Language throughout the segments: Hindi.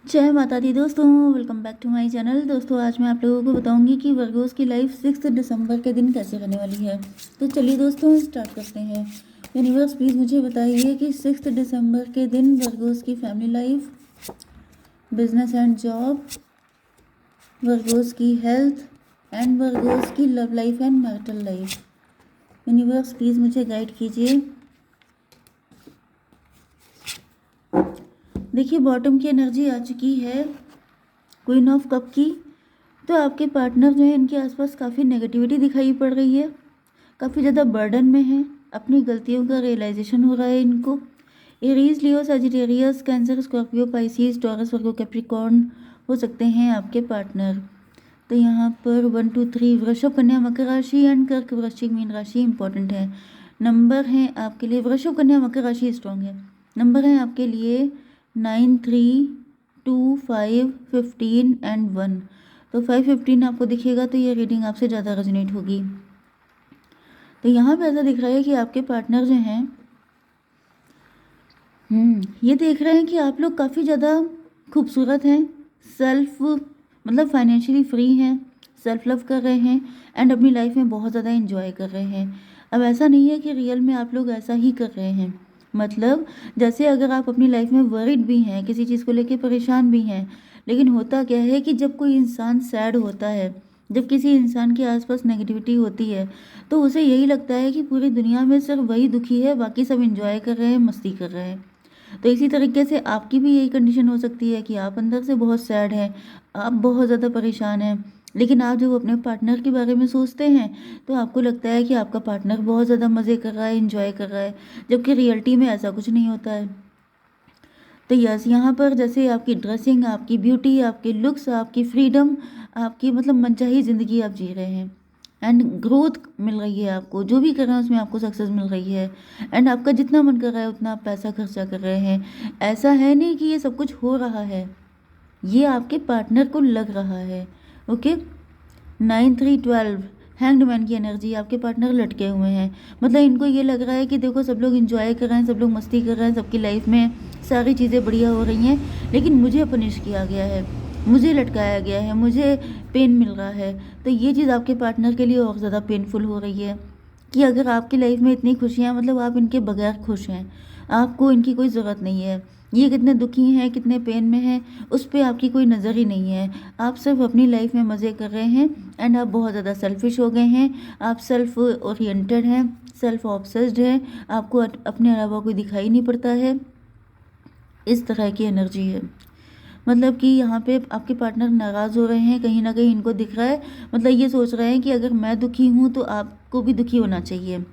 जय माता दी दोस्तों, welcome back to my channel. दोस्तों आज मैं आप लोगों को बताऊंगी कि वर्गोस की लाइफ 6 दिसंबर के दिन कैसे रहने वाली है। तो चलिए दोस्तों स्टार्ट करते हैं। यूनिवर्स प्लीज़ मुझे बताइए कि 6 दिसंबर के दिन वर्गोस की family life, business and job, Virgo's की हेल्थ एंड वर्गोस की love life and marital life. Universe please मुझे गाइड कीजिए। देखिए बॉटम की एनर्जी आ चुकी है, क्वीन ऑफ कप की। तो आपके पार्टनर जो है इनके आसपास काफ़ी नेगेटिविटी दिखाई पड़ रही है, काफ़ी ज़्यादा बर्डन में है, अपनी गलतियों का रियलाइजेशन हो रहा है इनको। Aries, Leo, Sagittarius, Cancer, Scorpio, Pisces, Taurus, Virgo, Capricorn हो सकते हैं आपके पार्टनर। तो यहाँ पर 1 2 3 वृषभ, कन्या, मकर राशि एंड कर्क, वृश्चिक, मीन राशि इंपॉर्टेंट है। नंबर हैं आपके लिए, वृषभ, कन्या, मकर राशि स्ट्रॉन्ग है। नंबर हैं आपके लिए 9 3 2 5 15 एंड 1। तो 5 15 आपको दिखेगा तो ये रीडिंग आपसे ज़्यादा रेजोनेट होगी। तो यहाँ पे ऐसा दिख रहा है कि आपके पार्टनर जो हैं ये देख रहे हैं कि आप लोग काफ़ी ज़्यादा खूबसूरत हैं, सेल्फ मतलब फाइनेंशियली फ्री हैं, सेल्फ लव कर रहे हैं एंड अपनी लाइफ में बहुत ज़्यादा एंजॉय कर रहे हैं। अब ऐसा नहीं है कि रियल में आप लोग ऐसा ही कर रहे हैं, मतलब जैसे अगर आप अपनी लाइफ में वरिड भी हैं, किसी चीज़ को लेके परेशान भी हैं, लेकिन होता क्या है कि जब कोई इंसान सैड होता है, जब किसी इंसान के आसपास नेगेटिविटी होती है, तो उसे यही लगता है कि पूरी दुनिया में सिर्फ वही दुखी है, बाकी सब एंजॉय कर रहे हैं, मस्ती कर रहे हैं। तो इसी तरीके से आपकी भी यही कंडीशन हो सकती है कि आप अंदर से बहुत सैड हैं, आप बहुत ज़्यादा परेशान हैं, लेकिन आप जब अपने पार्टनर के बारे में सोचते हैं तो आपको लगता है कि आपका पार्टनर बहुत ज़्यादा मज़े कर रहा है, एंजॉय कर रहा है, जबकि रियलिटी में ऐसा कुछ नहीं होता है। तो यस, यहाँ पर जैसे आपकी ड्रेसिंग, आपकी ब्यूटी, आपके लुक्स, आपकी फ्रीडम, आपकी मतलब मनचाही ज़िंदगी आप जी रहे हैं एंड ग्रोथ मिल रही है आपको, जो भी कर रहे हैं उसमें आपको सक्सेस मिल रही है एंड आपका जितना मन कर रहा है उतना आप पैसा खर्चा कर रहे हैं। ऐसा है नहीं कि ये सब कुछ हो रहा है, ये आपके पार्टनर को लग रहा है। ओके, 9 3 12 हैंग्ड मैन की एनर्जी, आपके पार्टनर लटके हुए हैं, मतलब इनको ये लग रहा है कि देखो सब लोग एंजॉय कर रहे हैं, सब लोग मस्ती कर रहे हैं, सबकी लाइफ में सारी चीज़ें बढ़िया हो रही हैं, लेकिन मुझे पनिश किया गया है, मुझे लटकाया गया है, मुझे पेन मिल रहा है। तो ये चीज़ आपके पार्टनर के लिए और ज़्यादा पेनफुल हो रही है कि अगर आपकी लाइफ में इतनी खुशियाँ, मतलब आप इनके बगैर खुश हैं, आपको इनकी कोई ज़रूरत नहीं है, ये कितने दुखी हैं, कितने पेन में हैं, उस पर आपकी कोई नज़र ही नहीं है। आप सिर्फ अपनी लाइफ में मज़े कर रहे हैं एंड आप बहुत ज़्यादा सेल्फिश हो गए हैं, आप सेल्फ ओरिएंटेड हैं, सेल्फ ऑब्सेस्ड हैं, आपको अपने अलावा कोई दिखाई नहीं पड़ता है। इस तरह की एनर्जी है, मतलब कि यहाँ पे आपके पार्टनर नाराज़ हो रहे हैं, कहीं ना कहीं इनको दिख रहा है, मतलब ये सोच रहे हैं कि अगर मैं दुखी हूँ तो आपको भी दुखी होना चाहिए,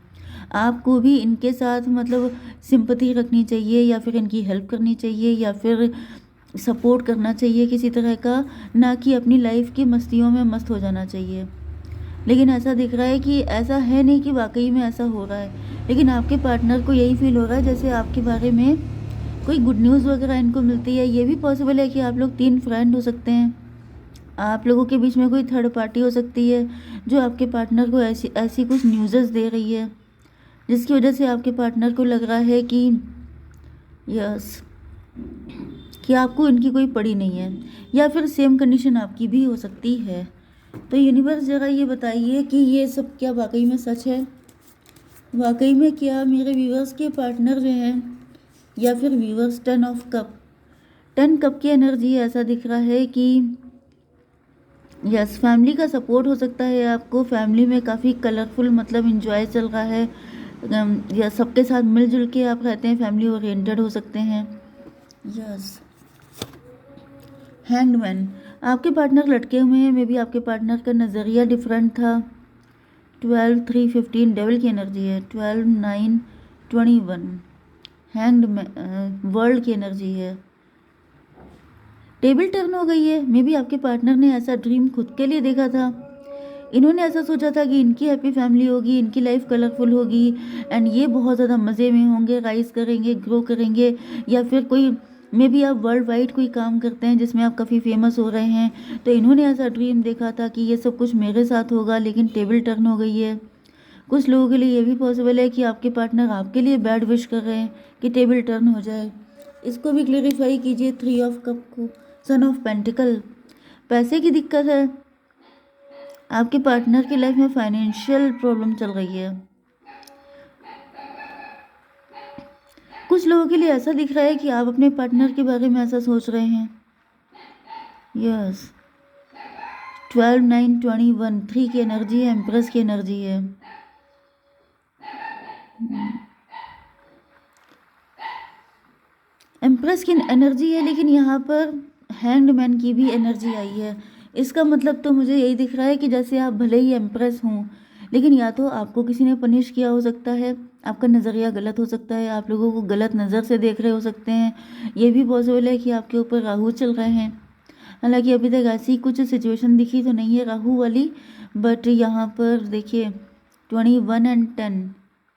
आपको भी इनके साथ मतलब सिंपैथी रखनी चाहिए, या फिर इनकी हेल्प करनी चाहिए, या फिर सपोर्ट करना चाहिए किसी तरह का, ना कि अपनी लाइफ की मस्तियों में मस्त हो जाना चाहिए। लेकिन ऐसा दिख रहा है कि ऐसा है नहीं कि वाकई में ऐसा हो रहा है, लेकिन आपके पार्टनर को यही फील हो रहा है जैसे आपके बारे में कोई गुड न्यूज़ वगैरह इनको मिलती है। ये भी पॉसिबल है कि आप लोग 3 फ्रेंड हो सकते हैं, आप लोगों के बीच में कोई थर्ड पार्टी हो सकती है जो आपके पार्टनर को ऐसी ऐसी कुछ न्यूज़ेस दे रही है, जिसकी वजह से आपके पार्टनर को लग रहा है कि यस, कि आपको इनकी कोई पड़ी नहीं है, या फिर सेम कंडीशन आपकी भी हो सकती है। तो यूनिवर्स ज़रा ये बताइए कि ये सब क्या वाकई में सच है, वाकई में क्या मेरे व्यूवर्स के पार्टनर जो हैं, या फिर व्यूवर्स 10 ऑफ कप, 10 कप की एनर्जी ऐसा दिख रहा है कि यस, फैमिली का सपोर्ट हो सकता है आपको, फैमिली में काफ़ी कलरफुल मतलब इंजॉय चल रहा है, या सबके साथ मिलजुल के आप रहते हैं, फैमिली ओरिएंटेड हो सकते हैं। यस, हैंग्ड मैन, आपके पार्टनर लटके हुए हैं, मे बी आपके पार्टनर का नज़रिया डिफरेंट था। 12 3 15 डेविल की एनर्जी है, 12 9 21 हैंग्ड वर्ल्ड की एनर्जी है। टेबल टर्न हो गई है, मे बी आपके पार्टनर ने ऐसा ड्रीम खुद के लिए देखा था, इन्होंने ऐसा सोचा था कि इनकी हैप्पी फैमिली होगी, इनकी लाइफ कलरफुल होगी एंड ये बहुत ज़्यादा मज़े में होंगे, राइज करेंगे, ग्रो करेंगे, या फिर कोई मे बी आप वर्ल्ड वाइड कोई काम करते हैं जिसमें आप काफ़ी फेमस हो रहे हैं, तो इन्होंने ऐसा ड्रीम देखा था कि ये सब कुछ मेरे साथ होगा, लेकिन टेबल टर्न हो गई है। कुछ लोगों के लिए ये भी पॉसिबल है कि आपके पार्टनर आपके लिए बैड विश कर रहे हैं कि टेबल टर्न हो जाए। इसको भी क्लेरिफाई कीजिए 3 ऑफ कप को, सन ऑफ पेंटिकल, पैसे की दिक्कत है, आपके पार्टनर की लाइफ में फाइनेंशियल प्रॉब्लम चल रही है। कुछ लोगों के लिए ऐसा दिख रहा है कि आप अपने पार्टनर के बारे में ऐसा सोच रहे हैं। यस, 12 9 21 3 की एनर्जी है, एम्प्रेस की एनर्जी है। एम्प्रेस की एनर्जी है, लेकिन यहाँ पर हैंगमैन की भी एनर्जी आई है। इसका मतलब तो मुझे यही दिख रहा है कि जैसे आप भले ही एम्प्रेस हों, लेकिन या तो आपको किसी ने पनिश किया हो सकता है, आपका नज़रिया गलत हो सकता है, आप लोगों को गलत नज़र से देख रहे हो सकते हैं। ये भी पॉसिबल है कि आपके ऊपर राहु चल रहे हैं। हालांकि अभी तक ऐसी कुछ सिचुएशन दिखी तो नहीं है राहु वाली, बट यहाँ पर देखिए 21 एंड 10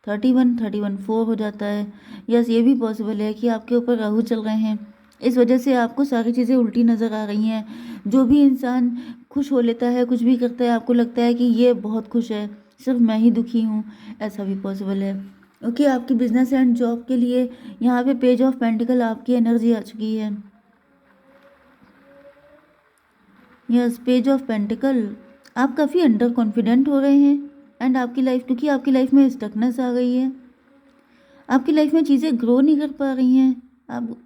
31 4 हो जाता है। यस, ये भी पॉसिबल है कि आपके ऊपर राहु चल रहे हैं, इस वजह से आपको सारी चीज़ें उल्टी नज़र आ रही हैं। जो भी इंसान खुश हो लेता है, कुछ भी करता है, आपको लगता है कि ये बहुत खुश है, सिर्फ मैं ही दुखी हूँ, ऐसा भी पॉसिबल है। ओके, आपकी बिजनेस एंड जॉब के लिए यहाँ पे पेज ऑफ पेंटिकल आपकी एनर्जी आ चुकी है। यस, पेज ऑफ पेंटिकल, आप काफ़ी अंडर कॉन्फिडेंट हो रहे हैं एंड आपकी लाइफ, क्योंकि आपकी लाइफ में स्टकनेस आ गई है, आपकी लाइफ में चीज़ें ग्रो नहीं कर पा रही हैं आप।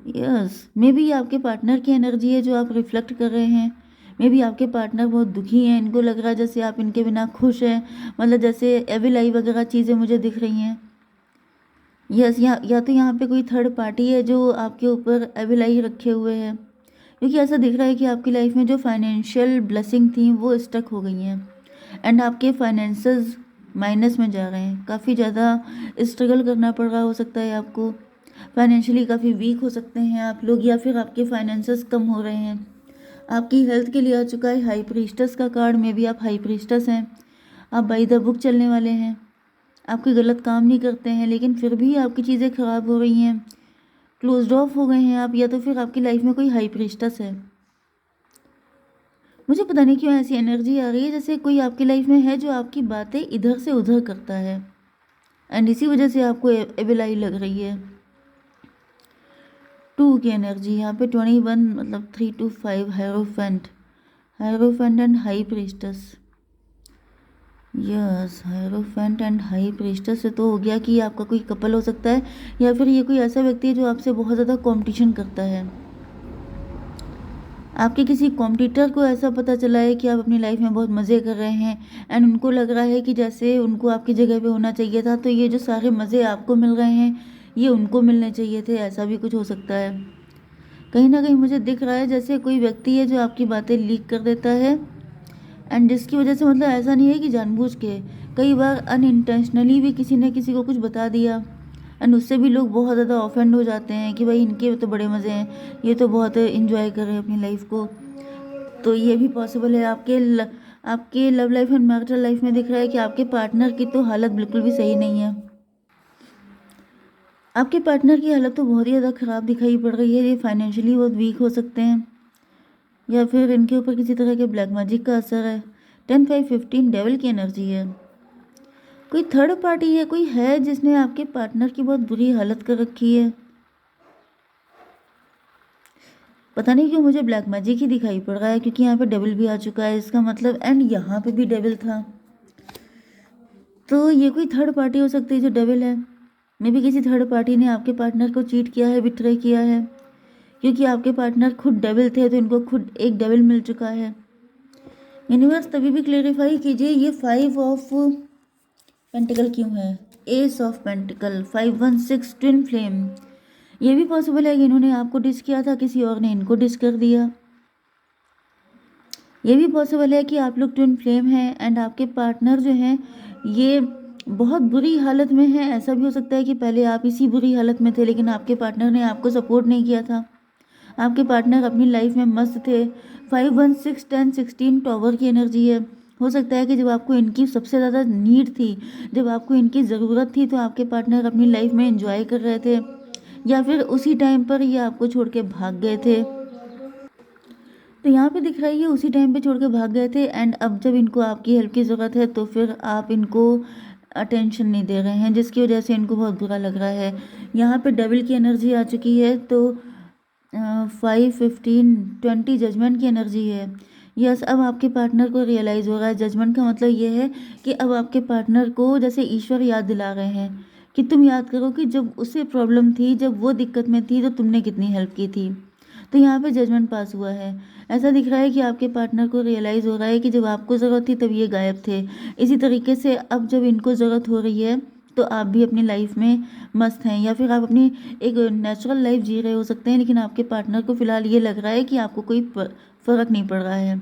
यस, मे बी आपके पार्टनर की एनर्जी है जो आप रिफ्लेक्ट कर रहे हैं। मे बी आपके पार्टनर बहुत दुखी हैं, इनको लग रहा है जैसे आप इनके बिना खुश हैं, मतलब जैसे एविल आई वगैरह चीज़ें मुझे दिख रही हैं। यस, या तो यहाँ पे कोई थर्ड पार्टी है जो आपके ऊपर एविल आई रखे हुए है, क्योंकि ऐसा दिख रहा है कि आपकी लाइफ में जो फाइनेंशियल ब्लेसिंग थी वो स्टक हो गई हैं एंड आपके फाइनेंसेस माइनस में जा रहे हैं। काफ़ी ज़्यादा स्ट्रगल करना पड़ रहा हो सकता है आपको, फाइनेंशियली काफ़ी वीक हो सकते हैं आप लोग, या फिर आपके फाइनेंसेस कम हो रहे हैं। आपकी हेल्थ के लिए आ चुका है हाई प्रीस्टस का कार्ड, में भी आप हाई प्रीस्टस हैं, आप बाई द बुक चलने वाले हैं, आप कोई गलत काम नहीं करते हैं, लेकिन फिर भी आपकी चीज़ें ख़राब हो रही हैं, क्लोज्ड ऑफ हो गए हैं आप, या तो फिर आपकी लाइफ में कोई हाई प्रीस्टस है। मुझे पता नहीं क्यों ऐसी एनर्जी आ रही है जैसे कोई आपकी लाइफ में है जो आपकी बातें इधर से उधर करता है एंड इसी वजह से आपको एविलाई लग रही है। 2 की एनर्जी यहाँ पे 21, मतलब 3 to 5, hierophant and high प्रीस्टस। Yes, hierophant and high प्रीस्टस से तो हो गया कि आपका कोई कपल हो सकता है, या फिर ये कोई ऐसा व्यक्ति है जो आपसे बहुत ज़्यादा कंपटीशन करता है। आपके किसी कॉम्पिटिटर को ऐसा पता चला है कि आप अपनी लाइफ में बहुत मज़े कर रहे हैं एंड उनको लग रहा है कि जैसे उनको आपकी जगह पे होना चाहिए था, तो ये जो सारे मज़े आपको मिल रहे हैं ये उनको मिलने चाहिए थे, ऐसा भी कुछ हो सकता है। कहीं ना कहीं मुझे दिख रहा है जैसे कोई व्यक्ति है जो आपकी बातें लीक कर देता है एंड जिसकी वजह से, मतलब ऐसा नहीं है कि जानबूझ के, कई बार अनइंटेंशनली भी किसी ने किसी को कुछ बता दिया एंड उससे भी लोग बहुत ज़्यादा ऑफेंड हो जाते हैं कि भाई इनके तो बड़े मज़े हैं, ये तो बहुत इन्जॉय कर रहे हैं अपनी लाइफ को। तो ये भी पॉसिबल है। आपके love life and marital life में दिख रहा है कि आपके पार्टनर की तो हालत बिल्कुल भी सही नहीं है। आपके पार्टनर की हालत तो बहुत ही ज़्यादा ख़राब दिखाई पड़ रही है, ये फाइनेंशियली बहुत वीक हो सकते हैं, या फिर इनके ऊपर किसी तरह के ब्लैक मैजिक का असर है। 10 5 15 डेविल की एनर्जी है। कोई थर्ड पार्टी है, कोई है जिसने आपके पार्टनर की बहुत बुरी हालत कर रखी है। पता नहीं क्यों मुझे ब्लैक मैजिक ही दिखाई पड़ रहा है, क्योंकि यहाँ पे डेविल भी आ चुका है इसका मतलब, एंड यहाँ पे भी डेविल था, तो ये कोई थर्ड पार्टी हो सकती है जो डेविल है। मे भी किसी थर्ड पार्टी ने आपके पार्टनर को चीट किया है, बिट्रे किया है, क्योंकि आपके पार्टनर खुद डेविल थे तो इनको खुद एक डेविल मिल चुका है। यूनिवर्स तभी भी क्लेरिफाई कीजिए ये 5 ऑफ पेंटिकल क्यों है, S of pentacle, 516 twin flame. ये भी पॉसिबल है कि इन्होंने आपको डिस किया था, किसी और ने इनको डिस कर दिया। ये भी पॉसिबल है कि आप लोग ट्विन फ्लेम हैं एंड आपके पार्टनर जो हैं ये बहुत बुरी हालत में है। ऐसा भी हो सकता है कि पहले आप इसी बुरी हालत में थे, लेकिन आपके पार्टनर ने आपको सपोर्ट नहीं किया था, आपके पार्टनर अपनी लाइफ में मस्त थे। 5 1 6 10 16 टॉवर की एनर्जी है। हो सकता है कि जब आपको इनकी सबसे ज़्यादा नीड थी, जब आपको इनकी ज़रूरत थी, तो आपके पार्टनर अपनी लाइफ में एंजॉय कर रहे थे, या फिर उसी टाइम पर ये आपको छोड़ के भाग गए थे। तो यहाँ पे दिख रहा है ये उसी टाइम पे छोड़ के भाग गए थे एंड अब जब इनको आपकी हेल्प की ज़रूरत है तो फिर आप इनको अटेंशन नहीं दे रहे हैं, जिसकी वजह से इनको बहुत बुरा लग रहा है। यहाँ पे डेविल की एनर्जी आ चुकी है, तो 5, 15, 20 जजमेंट की एनर्जी है। यस, अब आपके पार्टनर को रियलाइज़ हो रहा है। जजमेंट का मतलब ये है कि अब आपके पार्टनर को जैसे ईश्वर याद दिला रहे हैं कि तुम याद करो कि जब उसे प्रॉब्लम थी, जब वो दिक्कत में थी, तो तुमने कितनी हेल्प की थी। तो यहाँ पे जजमेंट पास हुआ है। ऐसा दिख रहा है कि आपके पार्टनर को रियलाइज़ हो रहा है कि जब आपको ज़रूरत थी तब ये गायब थे। इसी तरीके से अब जब इनको ज़रूरत हो रही है तो आप भी अपनी लाइफ में मस्त हैं, या फिर आप अपनी एक नेचुरल लाइफ जी रहे हो सकते हैं, लेकिन आपके पार्टनर को फ़िलहाल ये लग रहा है कि आपको कोई फ़र्क नहीं पड़ रहा है।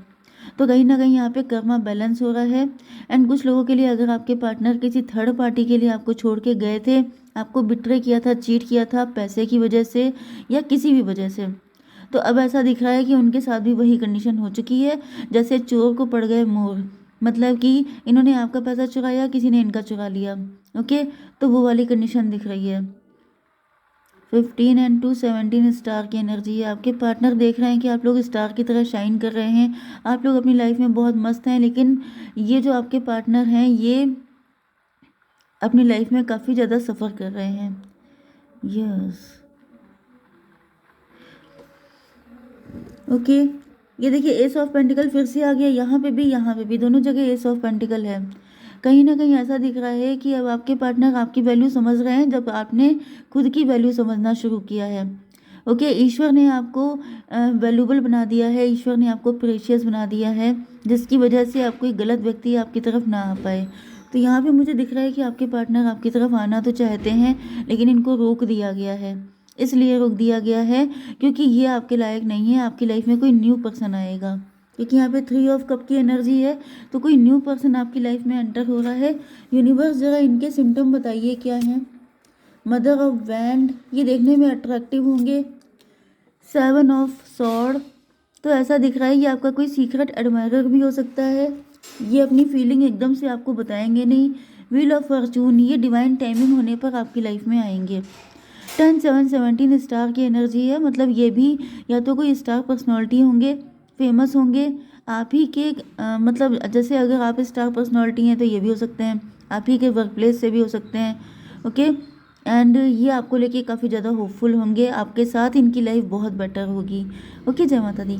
तो कहीं ना कहीं यहाँ पे कर्मा बैलेंस हो रहा है। एंड कुछ लोगों के लिए अगर आपके पार्टनर किसी थर्ड पार्टी के लिए आपको छोड़ के गए थे, आपको बिट्रे किया था, चीट किया था पैसे की वजह से या किसी भी वजह से, तो अब ऐसा दिख रहा है कि उनके साथ भी वही कंडीशन हो चुकी है जैसे चोर को पड़ गए मोर। मतलब कि इन्होंने आपका पैसा चुराया, किसी ने इनका चुरा लिया। ओके, तो वो वाली कंडीशन दिख रही है। 15 एंड 2, 17 स्टार की एनर्जी है। आपके पार्टनर देख रहे हैं कि आप लोग स्टार की तरह शाइन कर रहे हैं, आप लोग अपनी लाइफ में बहुत मस्त हैं, लेकिन ये जो आपके पार्टनर हैं ये अपनी लाइफ में काफ़ी ज़्यादा सफ़र कर रहे हैं। यस, ओके, ये देखिए एस ऑफ पेंटिकल फिर से आ गया, यहाँ पे भी दोनों जगह एस ऑफ पेंटिकल है। कहीं ना कहीं ऐसा दिख रहा है कि अब आपके पार्टनर आपकी वैल्यू समझ रहे हैं जब आपने खुद की वैल्यू समझना शुरू किया है। ओके, ईश्वर ने आपको वैल्यूबल बना दिया है, ईश्वर ने आपको प्रेशियस बना दिया है, जिसकी वजह से आप कोई गलत व्यक्ति आपकी तरफ ना आ पाए। तो यहाँ पे मुझे दिख रहा है कि आपके पार्टनर आपकी तरफ आना तो चाहते हैं, लेकिन इनको रोक दिया गया है। इसलिए रोक दिया गया है क्योंकि ये आपके लायक नहीं है। आपकी लाइफ में कोई न्यू पर्सन आएगा, क्योंकि यहाँ पे 3 ऑफ कप की एनर्जी है, तो कोई न्यू पर्सन आपकी लाइफ में एंटर हो रहा है। यूनिवर्स जरा इनके सिम्टम बताइए क्या हैं। मदर ऑफ वैंड, ये देखने में अट्रैक्टिव होंगे। 7 ऑफ सॉर्ड, तो ऐसा दिख रहा है ये आपका कोई सीक्रेट एडमायरर भी हो सकता है। ये अपनी फीलिंग एकदम से आपको बताएंगे नहीं। व्हील ऑफ फॉर्चून, ये डिवाइन टाइमिंग होने पर आपकी लाइफ में आएंगे। 10, 7, 17 स्टार की एनर्जी है, मतलब ये भी या तो कोई स्टार पर्सनालिटी होंगे, फेमस होंगे आप ही के मतलब जैसे अगर आप स्टार पर्सनालिटी हैं तो ये भी हो सकते हैं, आप ही के वर्क प्लेस से भी हो सकते हैं। ओके, एंड ये आपको लेके काफ़ी ज़्यादा होपफुल होंगे, आपके साथ इनकी लाइफ बहुत बेटर होगी। ओके, जय माता दी।